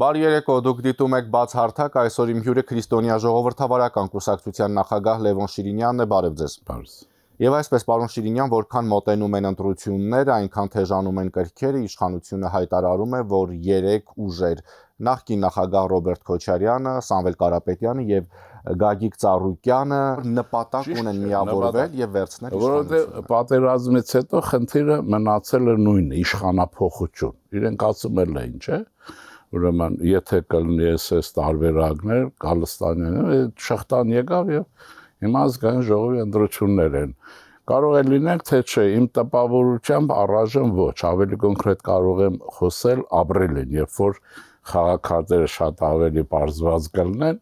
Բարի երեկո, դուք դիտում եք բաց հարթակ, այսօր իմ հյուրը Քրիստոնյա ժողովրդավարական կուսակցության նախագահ Լևոն Շիրինյանն է, բարև ձեզ։ Եվ այսպես, պարոն Շիրինյան, որքան մոտենում են ընտրությունները, այնքան թեժանում են կրքերը, իշխանությունը հայտարարում է, որ 3 ուժեր՝ նախկին նախագահ Ռոբերտ Քոչարյանը, Սամվել Կարապետյանը եւ Գագիկ Ծառուկյանը նպատակ ունեն միավորվել եւ վերցնել իշխանությունը։ Որովհետեւ պատերազմից հետո խնդիրը մնացել է նույնը՝ իշխանափոխություն։ Իրենք ասում են ինչ է։ Ուրեմն, եթե կլինի SS տարբերակներ, Գալստանյանը շղթան եկավ եւ հիմա ազգային ժողովի ընտրություններ են։ Կարող է լինել, թե չէ, իմ տպավորությամբ առայժմ ոչ, ավելի կոնկրետ կարող եմ խոսել ապրիլին, երբ որ խաղաքարտերը շատ ավելի բարձրված կլինեն,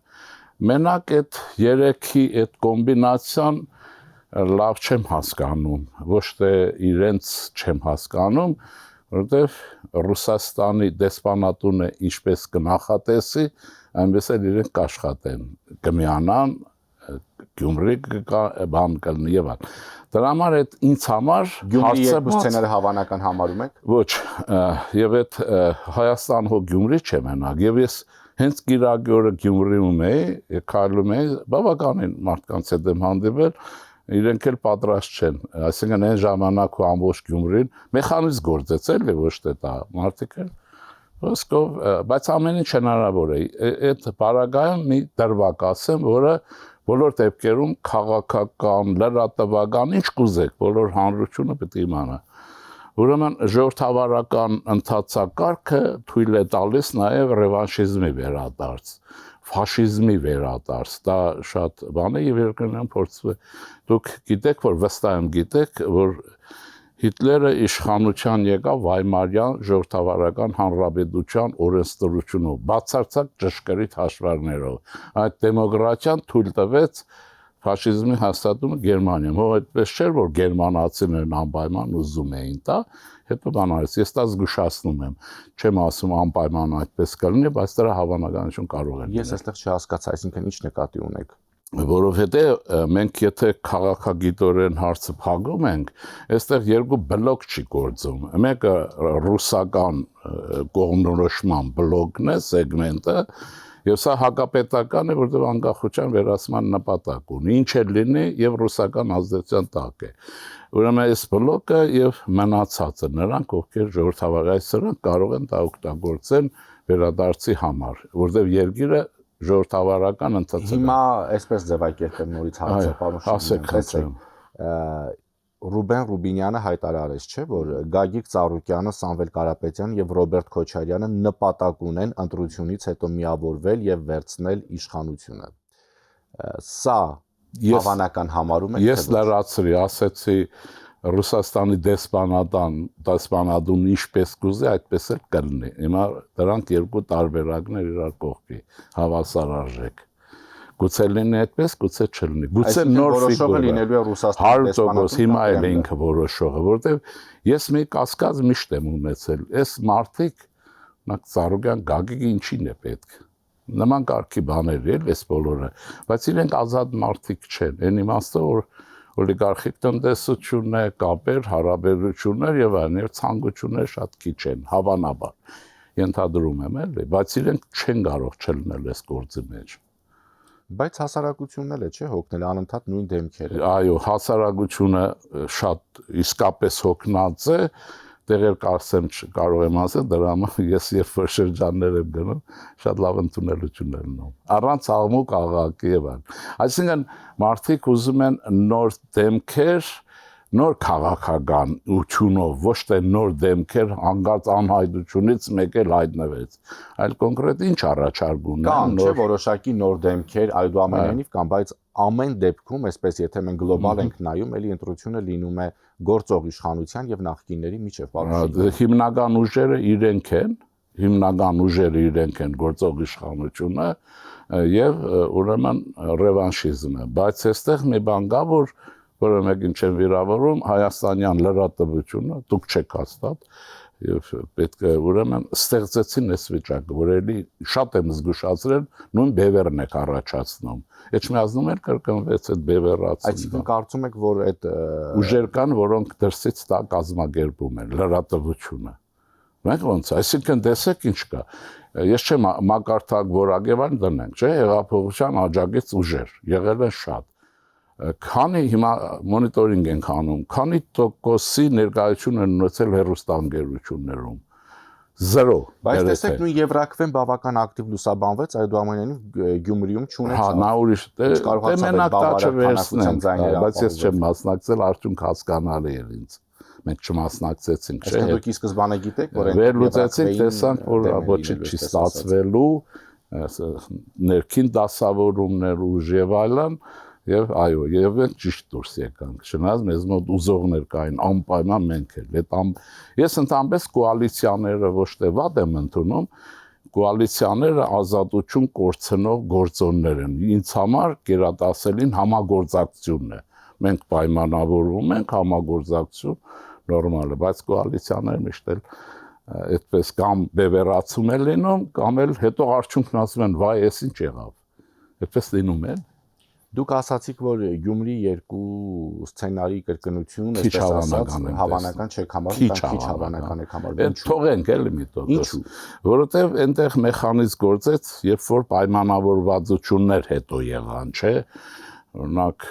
մենակ այդ 3-ի այդ կոմբինացիան լավ չեմ հասկանում, ոչ թե իրենց չեմ հասկանում, որովհետև Ռուսաստանի դեսպանատունը ինչպես կնախատեսի, այնպես էլ իրենք կաշխատեն, կմիանան, Գյումրի բան կլինի եւ այլն։ Դրա համար այդ ինձ համար Գյումրի երկու սցենարը հավանական համարում եք։ Ոչ, եւ այդ Հայաստան հո Գյումրի չէ մենակ, եւ ես հենց գիրագի օրը Գյումրիում էի, քայլում էի, բավականին մարդկանց հետ եմ հանդիպել, իրենք էլ պատրաստ չեն, այսինքն այն ժամանակ ու ամբողջ Գյումրին մեխանիզմ գործեց էլի, ոչ թե դա մարդիկ են ոսկով, բայց ամեն ինչ հնարավոր է, այդ բարագայում մի դրվակ ասեմ, որը բոլոր դեպքերում քաղաքական, լրատվական, ինչ կուզեք, բոլոր հանրությունը պետք է իմանա։ Ուրեմն ժողովրդավարական ընթացակարգը թույլ է տալիս նաև ռևանշիզմի վերադարձ, ֆաշիզմի վերադարձ, դա շատ բան է եւ երկրներում փորձվում է։ Դուք գիտեք, որ վստահ եմ գիտեք, որ Հիտլերը իշխանության եկավ Վայմարյան ժողովրդավարական հանրապետության օրենսդրությունով, բացարձակ ճշգրիտ հաշվարկներով։ Այդ դեմոկրատիան թույլ տվեց ֆաշիզմի հաստատումը Գերմանիայում։ Հո այդպես չէր, որ գերմանացիներն անպայման ուզում էին դա, հետո բան արեց։ Ես դա զգուշացնում եմ, չեմ ասում անպայման այդպես կլինի, բայց դրա հավանականություն կարող է լինել։ Ես այստեղ չհասկացա, այսինքն ինչ նկատի ունեք։ Որովհետև մենք եթե քաղաքագիտորեն հարցը փակում ենք, այստեղ երկու բլոկ չի գործում։ Մեկը ռուսական կողմնորոշման բլոկն է, սեգմենտը, եւ սա հակապետական է, որտեղ անկախության վերացման նպատակ ունի։ Ինչ էլ լինի եւ ռուսական ազդեցության տակ է։ Ուրեմն այս բլոկը եւ մնացածը նրանք, ովքեր ժողովրդավարական կարող են դա օգտագործեն վերադարձի համար, որտեղ երկիրը ժողովրդավարական ընթացք։ Հիմա այսպես ձևակերպեմ նորից հարցը, պարոն Շիրինյան, Ռուբեն Ռուբինյանը հայտարարեց, չէ, որ Գագիկ Ծառուկյանը, Սամվել Կարապետյանը եւ Ռոբերտ Քոչարյանը նպատակ ունեն ընտրությունից հետո միավորվել եւ վերցնել իշխանությունը։ Սա հավանական համարում եք։ Ես լրացրի, ասեցի Ռուսաստանի դեսպանատուն ինչպես կուզի, այդպես էլ կլինի։ Հիմա դրանք երկու տարբերակներ իրար կողքի, հավասարարժեք։ Գուցե լինի այդպես, գուցե չլինի։ Գուցե նոր ֆիգուրա լինելու է Ռուսաստանի դեսպանատուն։ Հիմա էլ է ինքը որոշողը, որտեվ ես մի կասկած միշտ եմ ունեցել։ Այս մարդիկ, նակ Ծառուկյան, Գագիկը ինչին է պետք։ Նման կարգի բաներ էլ էս բոլորը, բայց իրենք ազատ մարդիկ չեն։ Այն իմաստը, որ օլիգարխիկ տնտեսությունն է, կապեր, հարաբերություններ եւ այլն, եւ ցանկություններ շատ քիչ են, հավանաբար։ Ենթադրում եմ էլի, բայց իրենք չեն կարող չլինել այս գործի մեջ։ Բայց հասարակությունն էլ է, չէ, հոգնել անընդհատ նույն դեմքերը։ Այո, հասարակությունը շատ իսկապես հոգնած է, տեղեր կարծեմ կարող եմ ասել, դրա համար ես երբ որ շրջաններ եմ գնում, շատ լավ ընդունելություններ ունեմ։ Առանց աղմուկ աղաղակի եւ այլն։ Այսինքն մարդիկ ուզում են նոր դեմքեր, նոր քաղաքական ուղղությունով, ոչ թե նոր դեմքեր հանգած անհայտությունից մեկ էլ հայտնվեց, այլ կոնկրետ ինչ առաջարկ ունեն։ Կան, չէ, որոշակի նոր դեմքեր, այդուամենայնիվ կան, բայց ամեն դեպքում, այսպես եթե մենք գլոբալ ենք նայում, էլի ընտրությունը լինում է գործող իշխանության եւ նախկինների միջեւ, պարոն։ Հիմնական ուժերը իրենք են գործող իշխանությունը եւ ուրեմն ռևանշիզմը, բայց այստեղ մի բան կա, որը մեկին չեն վիրավորում, հայաստանյան լրատվությունը, դուք չեք հաստատ, եւ պետք է ուրեմն ստեղծեցին այս վիճակը, որ էլի շատ եմ զգուշացրել, նույն բևերն եք առաջացնում։ Էջմիածնում էլ կրկնվեց այդ բևեռացումը։ Այսինքն կարծում եք, որ այդ ուժեր կան, որոնք դրսից դա կազմակերպում են լրատվությունը։ Մենք ոնց, այսինքն տեսեք ինչ կա։ Ես չեմ մակարդակ որակեվան դնենք, չէ, հեղափոխության աջակից ուժեր, եղել են շատ։ Քանի հիմա մոնիտորինգ ենք անում, քանի տոկոսի ներկայություն են ունեցել հեռուստաընկերություններում։ 0։ Բայց տեսեք նույն Եվրաքվեն բավական ակտիվ լուսաբանվեց, այդուամենայնիվ Գյումրիում չունեցավ։ Հա, նա ուրիշ մենակ դա չվերցնենք, բայց ես չեմ մասնակցել, արդյունք հասկանալի էր ինձ։ Մենք չմասնակցեցինք, չէ՞։ Դուք ի սկզբանե գիտեք, որ վերլուծեցինք, տեսանք, որ ոչինչ չի ստացվելու, ներքին դասավորումներ ուժ եւ այլն, եւ այո, եւ մենք ճիշտ դուրս եկանք։ Չնայած մեզ մոտ ուզողներ կային, անպայման մենք էլ։ Ես ընդհանրապես կոալիցիաները ոչ թե վատ եմ ընդունում, կոալիցիաները ազատություն կորցնող գործոններ են։ Ինձ համար գերադասելին համագործակցությունն է։ Մենք պայմանավորվում ենք, համագործակցություն նորմալ է, բայց կոալիցիաները միշտ էլ այդպես կամ բևեռացում են լինում, կամ էլ հետո արդյունքն ասում են, վայ, էս ինչ եղավ։ Այդպես լինում է։ Դուք ասացիք, որ Գյումրի երկու սցենարի կրկնություն, այսպես ասած, հավանական չեք համարում, կամ քիչ հավանական եք համարում։ Թողենք էլի մի տոկոս։ Որովհետև այնտեղ մեխանիզմ գործեց, երբ որ պայմանավորվածություններ հետո եղան, չէ՞։ Օրինակ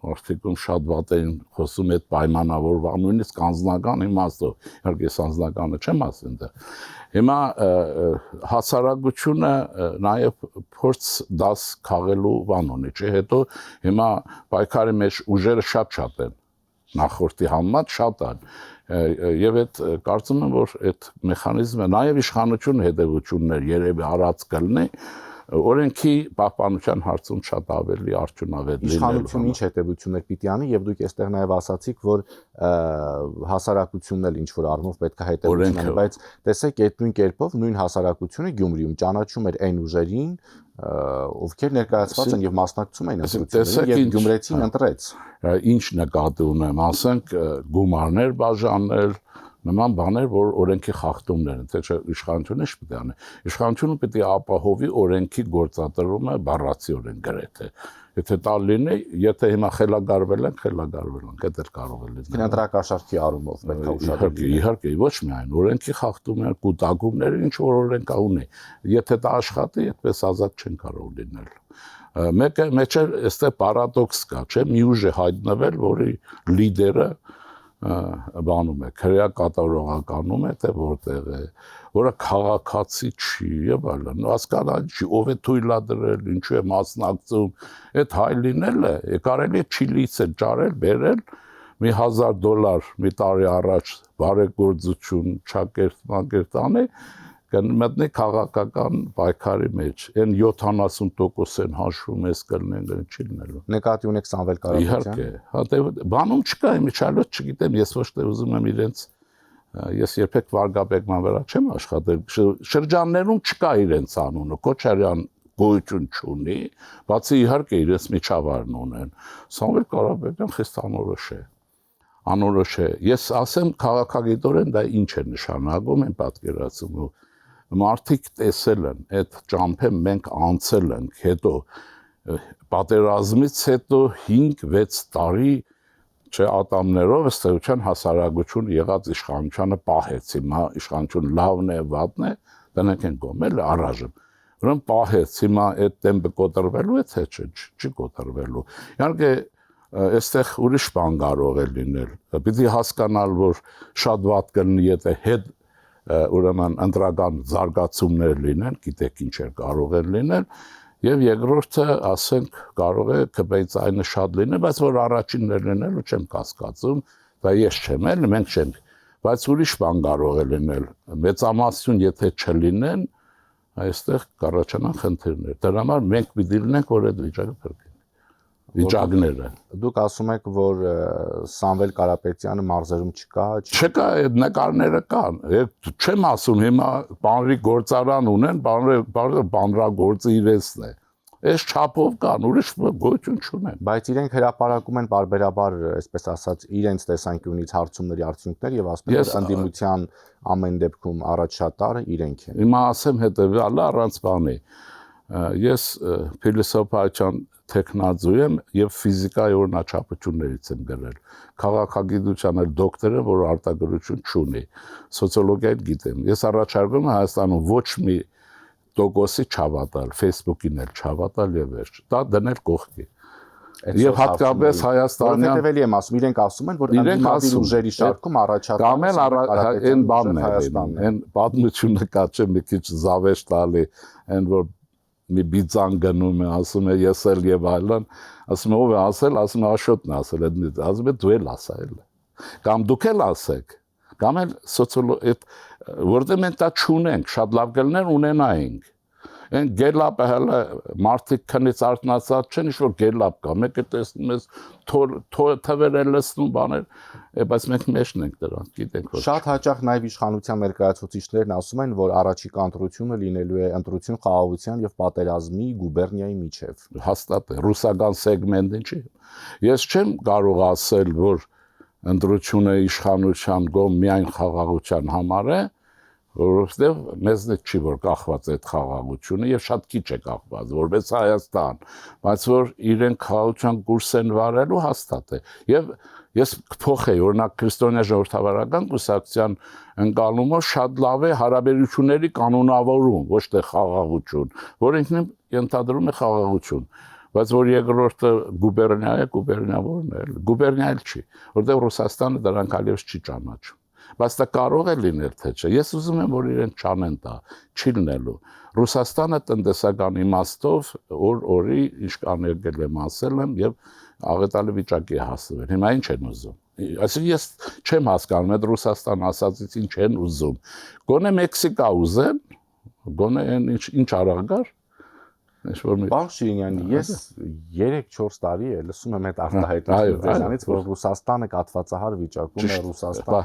Արդյունքում շատ վատ էին խոսում այդ պայմանավորված, նույնիսկ անձնական իմաստով, իհարկե ես անձնականը չեմ ասում դա։ Հիմա հասարակությունը նաև փորձ դաս քաղելու բան ունի, չէ՞, հետո հիմա պայքարի մեջ ուժերը շատ են, նախորդի համեմատ շատ են, եւ այդ կարծում եմ, որ այդ մեխանիզմը նաև իշխանություն հետևություններ երևի արած կլինի, օրենքի պահպանության հարցում շատ ավելի արդյունավետ լինելու։ Իշխանությունը ինչ հետևություններ պիտի անի եւ դուք այստեղ նաև ասացիք, որ հասարակությունն էլ ինչ որ առումով պետք է հետևություն անի, բայց տեսեք այդ նույն կերպով նույն հասարակությունը Գյումրիում ճանաչում էր այն ուժերին, ովքեր ներկայացված են եւ մասնակցում են ընտրություններին եւ գյումրեցին ընտրեց։ Ինչ նկատի ունեմ, ասենք գումարներ բաժանել, նման բաներ, որ օրենքի խախտումներ են, թե չէ իշխանությունը ինչ պետք է անի։ Իշխանությունը պետք է ապահովի օրենքի գործադրումը բառացիորեն գրեթե։ Եթե դա լինի, եթե հիմա խելագարվել են, դա էլ կարող է լինել։ Քննադատակաշարքի առումով պետք է ուշադրել։ Իհարկե, ոչ միայն օրենքի խախտումներ, կուտակումներ, ինչ որ օրենքա ունի։ Եթե դա աշխատի, այդպես ազատ չեն կարող լինել։ Մեկը մեջ էլ այստեղ պարադոքս կա, չէ՞, մի ուժ է հայտնվել, որի լիդերը բանում է, քրեակատարողականում է, թե որտեղ է, որը քաղաքացի չի եւ այլն, հասկանալի չի, ով է թույլատրել, ինչու է մասնակցում, այդ հայ լինելը, կարելի է Չիլիից է ճարել, բերել մի $1000 մի տարի առաջ բարեգործություն ճակերտ անի, կմտնի քաղաքական պայքարի մեջ, այն 70% են հաշվում ես կլինեն, չի լինելու։ Նկատի ունեք Սամվել Կարապետյան։ Իհարկե, հա բանում չկա, իմիջիայլոց չգիտեմ, ես ոչ թե ուզում եմ իրենց, ես երբեք վարգապետման վրա չեմ աշխատել, շրջաններում չկա իրենց անունը, Քոչարյան գոյություն չունի, բացի իհարկե իրենց միջավայրն ունեն։ Սամվել Կարապետյան խիստ անորոշ է։ Ես ասեմ քաղաքագիտորեն դա ինչ է նշանակում, են պատկերացում մարդիկ տեսել են այդ ճամփը մենք անցել ենք, հետո պատերազմից հետո 5-6 տարի չէ ատամներով ըստ էության հասարակություն եղած իշխանությանը պահեց, հիմա իշխանություն լավն է, վատն է, դրանք են կողմել առայժմ։ Ուրեմն պահեց, հիմա այդ տեմպը կոտրվելու է, թե չի կոտրվելու։ Իհարկե այստեղ ուրիշ բան կարող է լինել։ Պիտի հասկանալ, որ շատ վատ կլինի, եթե հետ ուրեմն ընտրական զարգացումներ լինեն, գիտեք ինչեր կարող են լինել, եւ երկրորդը, ասենք, կարող է քբեյցայինը շատ լինի, բայց որ առաջիններ լինելու չեմ կասկածում, դա ես չեմ, էլ մենք չենք, բայց ուրիշ բան կարող է լինել, մեծամասնություն եթե չլինեն, այստեղ կառաջանան խնդիրներ։ Դրա համար մենք պիտի լինենք, որ այդ վիճակը փրկենք։ Վիճակները։ Դուք ասում եք, որ Սամվել Կարապետյանը մարզերում չկա, չկա, այդ նկարները կան։ Չեմ ասում, հիմա բանրի գործարան ունեն, բանրագործը իրենցն է։ Այս չափով կան, ուրիշ գոյություն չունեն։ Բայց իրենք հրապարակում են բարբերաբար, այսպես ասած, իրենց տեսանկյունից հարցումների արդյունքներ եւ ասում են, որ ընդդիմության ամեն դեպքում առաջատարը իրենք են։ Հիմա ասեմ հետեւյալը առանց բանի։ Ես փիլիսոփայության տեխնազու եմ եւ ֆիզիկայի օրինաչափություններից եմ գրել։ Քաղաքագիտության էլ դոկտոր եմ, որ արտագրություն չունի։ Սոցիոլոգիա գիտեմ։ Ես առաջարկում եմ Հայաստանում ոչ մի տոկոսի չհավատալ, Facebook-ին էլ չհավատալ եւ վերջ։ Դա դնել կողքի։ Եվ հատկապես Հայաստանյան Որովհետև եմ ասում, իրենք ասում են, որ անդիմադիր ուժերի շարքում առաջարկում կամ էլ այն բանն է, այն պատմությունը կա չէ մի քիչ զավեշ տալի, այն որ մի բիծան գնում է, ասում է ես էլ եւ այլն, ասում է ով է ասել, ասում է Աշոտն է ասել, ասում է դու էլ ասա էլ։ Կամ դուք էլ ասեք, կամ էլ սոցիոլոգ որտեղ մենք դա չունենք, շատ լավ կլներ ունենայինք։ Այն գելապը հələ մարդիկ քնից արթնացած չեն, ինչ որ գելապ կա, մեկը տեսնում ես թվեր են լսնում բաներ, բայց մենք մեջն ենք դրանք, գիտենք որ։ Շատ հաճախ նաև իշխանության ներկայացուցիչներն ասում են, որ առաջիկա ընտրությունը լինելու է ընտրություն խաղաղության եւ պատերազմի գուբերնիայի միջև։ Հաստատ է, ռուսական սեգմենտին չի։ Ես չեմ կարող ասել, որ ընտրությունը իշխանության կողմ միայն խաղաղության համար է, որովհետև մեզնից չի որ կախված այդ խաղաղությունը եւ շատ քիչ է կախված որպես Հայաստան, բայց որ իրեն խաղաղության կուրս են վարելու հաստատ է։ Եվ ես կփոխեի օրինակ քրիստոնյա ժողովրդավարական կուսակցության ընկալումով շատ լավ է հարաբերությունների կանոնավորում, ոչ թե խաղաղություն, որ ինքնին ենթադրում է խաղաղություն, բայց որ երկրորդը գուբերնիա է, գուբերնիավորն է, գուբերնիա էլ չի, որտեղ Ռուսաստանը դրանք այլևս չի ճանաչում։ Բայց դա կարող է լինել թե չէ։ Ես ուզում եմ, որ իրեն չանեն դա, չի լինելու։ Ռուսաստանը տնտեսական իմաստով օրի ինչ աներգել եմ ասել եմ եւ աղետալի վիճակի հասցվել։ Հիմա ինչ են ուզում։ Այսինքն ես չեմ հասկանում այդ Ռուսաստան ասածից ինչ են ուզում։ Գոնե Մեքսիկա ուզեն, գոնե ինչ արագար։ Պարոն Շիրինյանի, ես 3-4 տարի է լսում եմ այդ արտահայտությունը ձեզանից, որ Ռուսաստանը կաթվածահար վիճակում է, Ռուսաստան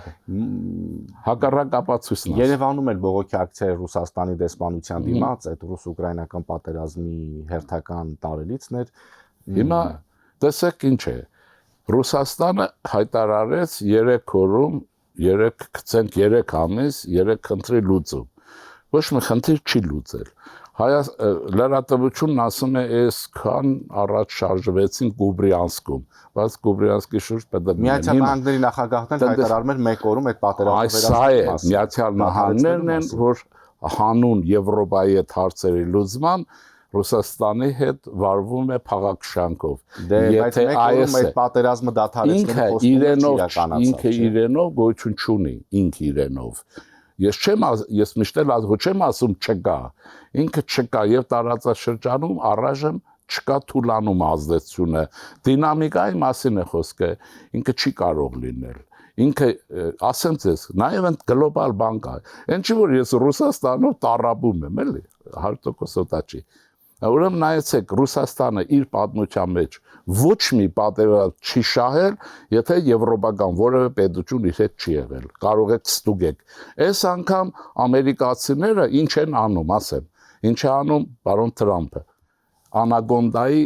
հակառակ ապացույցն է։ Երևանում էլ բողոքի ակցիա էր Ռուսաստանի դեսպանության դիմաց, այդ ռուս-ուկրաինական պատերազմի հերթական տարելիցն էր։ Հիմա տեսեք ինչ է։ Ռուսաստանը հայտարարեց 3 օրում, 3 ամիս, 3 խնդրի լուծում։ Ոչ մի խնդիր չի լուծել։ Լրատվությունն ասում է այսքան առաջ շարժվեցին Կուբրյանսկում, բայց Կուբրյանսկի շուրջ պետք է Միացյալ Նահանգների նախագահն էլ հայտարարում էր 1 օրում այդ պատերազմը վերահսկել։ Այս Միացյալ Նահանգներն են, որ հանուն Եվրոպայի այդ հարցերի լուծման Ռուսաստանի հետ վարվում է փաղաքշանքով։ Եթե այս պատերազմը դադարեցնելու ինքը իրենով գոյություն չունի, ինքը իրենով։ Ես միշտ չեմ ասում չկա, ինքը չկա եւ տարածաշրջանում առայժմ չկա թուլանում ազդեցությունը, դինամիկայի մասին է խոսքը, ինքը չի կարող լինել։ Ինքը ասեմ ձեզ, նաեւ ընդ գլոբալ բան կա։ Այն չի որ ես Ռուսաստանով տարապում եմ, էլի 100% դա չի։ Ուրեմն նայեցեք, Ռուսաստանը իր պատմության մեջ ոչ մի պատերազմ չի շահել, եթե եվրոպական որևէ պետություն իր հետ չի եղել։ Կարող եք ստուգեք։ Այս անգամ ամերիկացիները ինչ են անում, ասեմ, ինչ է անում պարոն Թրամփը։ Անագոնդայի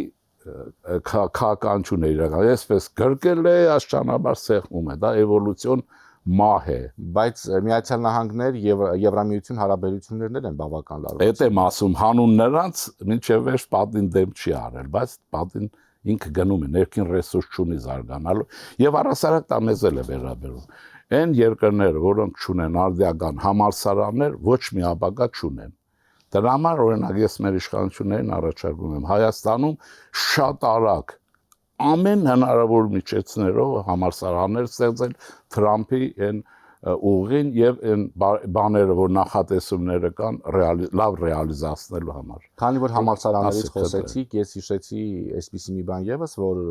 քաղաքականություն է իրական։ Այսպես գրկել է, աստիճանաբար սեղմում է, դա էվոլյուցիոն մահ է, բայց Միացյալ Նահանգներ եւ Եվրամիություն հարաբերություններն են բավական լավ։ Այդ եմ ասում, հանուն նրանց մինչև վերջ պատին դեմ չի արել, բայց պատին ինքը գնում է, ներքին ռեսուրս չունի զարգանալու եւ առասարակ դա մեզ էլ է վերաբերում։ Այն երկրները, որոնք չունեն արդիական համալսարաններ, ոչ մի ապագա չունեն։ Դրա համար օրինակ ես մեր իշխանություններին առաջարկում եմ Հայաստանում շատ արագ ամեն հնարավոր միջոցներով համալսարաններ ստեղծել Թրամփի այն ուղին եւ այն բաները, որ նախատեսումները կան, լավ ռեալիզացնելու համար։ Քանի որ համալսարաններից խոսեցիք, ես հիշեցի այսպիսի մի բան եւս, որ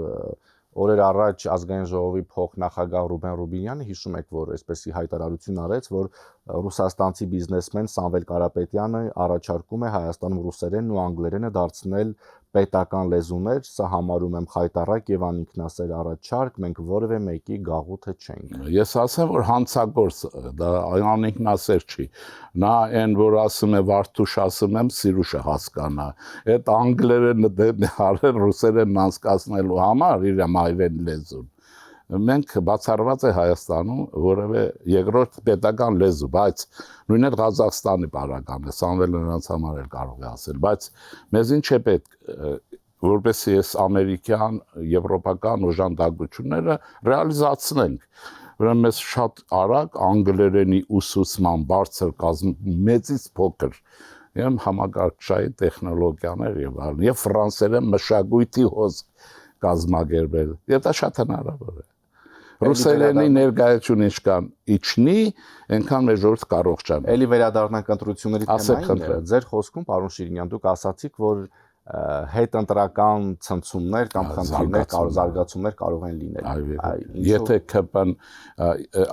օրեր առաջ ազգային ժողովի փոխնախագահ Ռուբեն Ռուբինյանը հիշում եք, որ այսպեսի հայտարարություն արեց, որ ռուսաստանցի բիզնեսմեն Սամվել Կարապետյանը առաջարկում է Հայաստանում ռուսերենն ու անգլերենը դարձնել պետական լեզուներ, սա համարում եմ խայտառակ եւ անինքնասեր առաջարկ, մենք որևէ մեկի գաղութը չենք։ Ես ասեմ, որ հանցագործ դա անինքնասեր չի։ Նա այն որ ասում է Վարդուշ ասում եմ, Սիրուշը հասկանա։ Այդ անգլերենը դեպի հարել ռուսերենն անցկացնելու համար իր մայրեն լեզուն։ մենք բացառված է Հայաստանում որևէ երկրորդ պետական լեզու, բայց նույն էլ Ղազախստանի բարական է, Սամվելը նրանց համար էլ կարող է ասել, բայց մեզին չէ պետք որպեսզի այս ամերիկյան, եվրոպական օժանդակությունները ռեալիզացնենք։ Ուրեմն մեզ շատ արագ անգլերենի ուսուցման բարձր մեծից փոքր եւ համակարգչային տեխնոլոգիաներ եւ այլն, եւ ֆրանսերեն մշակույթի հոսք կազմակերպել, եւ դա շատ հնարավոր է։ Ռուսերենի ներկայությունը ինչքան իջնի, այնքան մեր ժողովուրդը կարող չանա։ Էլի վերադառնանք ընտրությունների թեմային։ Ձեր խոսքում, պարոն Շիրինյան, դուք ասացիք, որ հետընտրական ցնցումներ կամ խնդիրներ կարող զարգացումներ կարող են լինել։ Եթե ԿՊ-ն,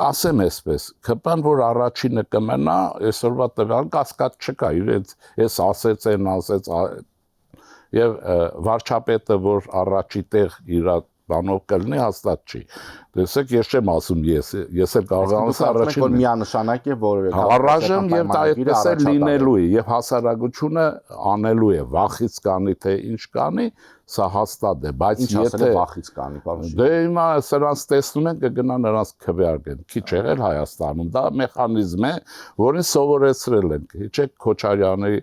ասեմ այսպես, ԿՊ-ն որ առաջինը կմնա, այսօրվա տվյալ կասկած չկա, իրենց ես ասեց են ասեց եւ վարչապետը որ առաջի տեղ իր բանով կլինի հաստատ չի։ Տեսեք, ես չեմ ասում ես էլ կարող եմ առաջին որ միանշանակ է որ առայժմ եւ դա այդպես է լինելու է եւ հասարակությունը անելու է վախից կանի թե ինչ կանի, սա հաստատ է, բայց եթե վախից կանի, պարոն Դե հիմա սրանց տեսնում են կգնա նրանց քվեարկեն։ Քիչ եղել Հայաստանում, դա մեխանիզմ է, որին սովորեցրել ենք։ Հիշեք Քոչարյանի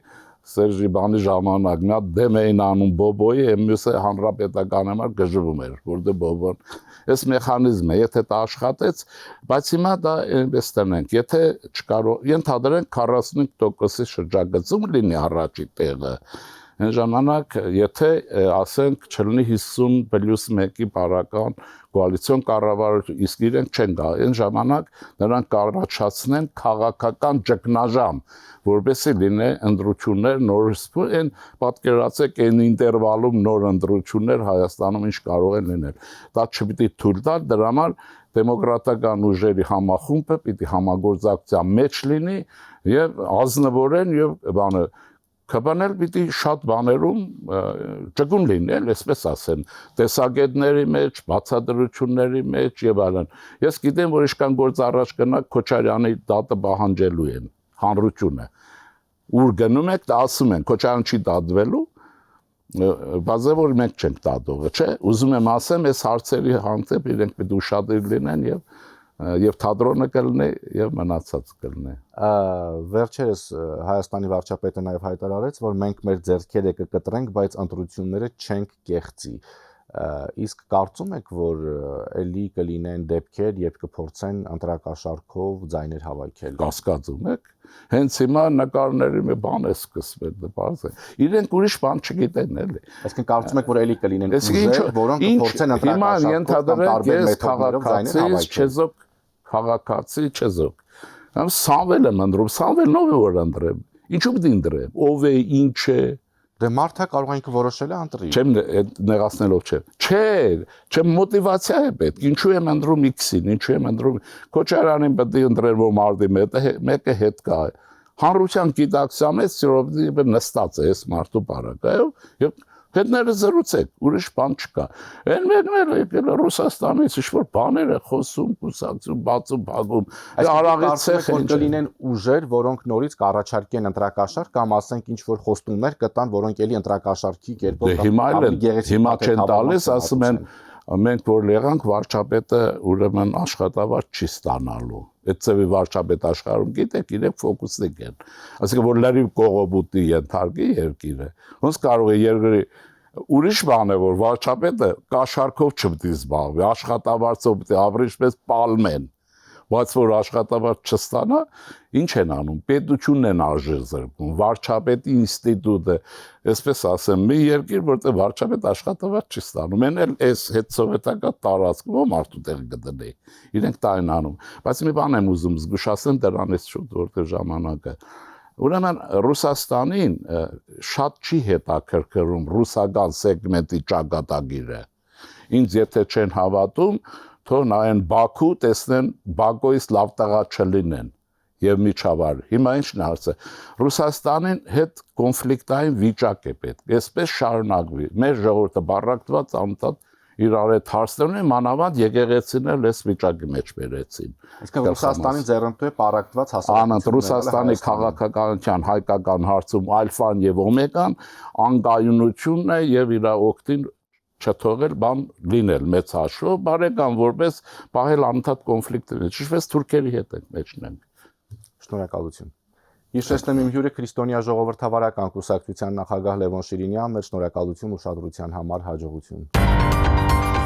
Սերժի բանի ժամանակ նա դեմ էին անում Բոբոյի, մյուսը հանրապետական համար գժվում էր, որտեղ Բոբոն այս մեխանիզմը, եթե դա աշխատեց, բայց հիմա դա այնպես տնենք, եթե չկարող, ենթադրենք 45%-ի շրջագծում լինի առաջի տեղը, այն ժամանակ, եթե ասենք չլինի 50+1-ի բարական կոալիցիոն կառավարություն, իսկ իրենք չեն գա, այն ժամանակ նրանք կառաջացնեն քաղաքական ճգնաժամ, որպեսզի լինի ընտրություններ նորից, այն պատկերացեք այն ինտերվալում նոր ընտրություններ Հայաստանում ինչ կարող են լինել։ Դա չպիտի թույլ տալ, դրա համար դեմոկրատական ուժերի համախումբը պիտի համագործակցության մեջ լինի եւ ազնվորեն եւ բանը ԿՊ-ն էլ պիտի շատ բաներում ճկուն լինել, այսպես ասեն, տեսակետների մեջ, բացատրությունների մեջ եւ այլն։ Ես գիտեմ, որ իշքան գործ առաջ կնա Քոչարյանի դատը պահանջելու են, հանրությունը։ Ուր գնում եք, ասում են, Քոչարյանը չի դատվելու, բազե որ մենք չենք դատողը, չէ՞։ Ուզում եմ ասեմ, այս հարցերի հանդեպ իրենք պիտի ուշադիր լինեն եւ թատրոնը կլինի եւ մնացած կլինի։ Վերջերս Հայաստանի վարչապետը նաեւ հայտարարեց, որ մենք մեր ձեռքերը կկտրենք, բայց ընտրությունները չենք կեղծի։ Իսկ կարծում եք, որ էլի կլինեն դեպքեր, երբ կփորձեն ընտրակաշառքով ձայներ հավաքել։ Կասկածում եք։ Հենց հիմա նկարների մի բան է սկսվել, դա բարձ է։ Իրենք ուրիշ բան չգիտեն էլի։ Այսինքն կարծում եք, որ էլի կլինեն ուժեր, որոնք կփորձեն ընտրակաշառքով տարբեր քաղաքացի չեզոք։ Համ Սամվել եմ ընտրում, Սամվելն ով է որ ընտրեմ։ Ինչու պիտի ընտրեմ։ Ով է, ինչ է։ Դե մարդը կարող ինքը որոշել է ընտրի։ Չեմ նեղացնելով չէ։ Չէ, մոտիվացիա է պետք։ Ինչու եմ ընտրում X-ին, ինչու եմ ընտրում Քոչարյանին պետք է ընտրել որ մարդի մեկը հետ կա։ Հանրության գիտակցության մեջ սիրովի նստած է այս մարդու բարակայով եւ հետները զրուցեք, ուրիշ բան չկա։ Այն մեկները եկել Ռուսաստանից ինչ-որ բաներ է խոսում, կուսակցում, բացում, փակում։ Արագից ցեխ կլինեն ուժեր, որոնք նորից կառաջարկեն ընտրակաշառք կամ ասենք ինչ-որ խոստումներ կտան, որոնք էլի ընտրակաշառքի կերպով հիմա չեն տալիս, ասում են մենք որ եղանք վարչապետը ուրեմն աշխատավարձ չի ստանալու։ Այդ ծավի վարչապետ աշխարհում գիտեք, իրենք ֆոկուսնիկ են։ Այսինքն որ լրիվ կողոպուտի ենթարկի երկիրը։ Ոնց կարող է երկրի ուրիշ բան է որ վարչապետը կաշառքով չպետք է զբաղվի, աշխատավարձով պետք է ապրի ինչպես պալմեն։ Բայց որ աշխատավարձ չստանա, ինչ են անում։ Պետությունն են արժեր զրկում, վարչապետի ինստիտուտը, այսպես ասեմ, մի երկիր, որտեղ վարչապետ աշխատավարձ չի ստանում, են էլ այս հետսովետական տարածքում ո մարդու տեղ գտնի։ Իրենք դա են անում։ Բայց մի բան եմ ուզում զգուշացնել դրանից շուտ, որտեղ ժամանակը։ Ուրեմն Ռուսաստանին շատ չի հետաքրքրում ռուսական սեգմենտի ճակատագիրը։ Ինձ եթե չեն հավատում, թող նայեն Բաքու, տեսնեն Բաքոից լավ տղա չլինեն եւ միջավայր։ Հիմա ի՞նչն է հարցը։ Ռուսաստանին հետ կոնֆլիկտային վիճակ է պետք։ Այսպես շարունակվի։ Մեր ժողովուրդը բառակտված անընդհատ իրար հետ հարցնում են, մանավանդ եկեղեցին էլ այս վիճակի մեջ բերեցին։ Այսինքն Ռուսաստանի ձեռնտու է պարակտված հասարակություն։ Ռուսաստանի քաղաքականության հայկական հարցում ալֆան եւ օմեգան անկայունությունն է եւ իր օգտին չթողել բան լինել մեծ հաշվով, բարեկամ որպես պահել անընդհատ կոնֆլիկտը։ Ճիշտ թուրքերի հետ ենք մեջն ենք։ Շնորհակալություն։ Հիշեցնեմ իմ հյուրը Քրիստոնյա ժողովրդավարական կուսակցության նախագահ Լևոն Շիրինյանն էր։ Շնորհակալություն ուշադրության համար, հաջողություն։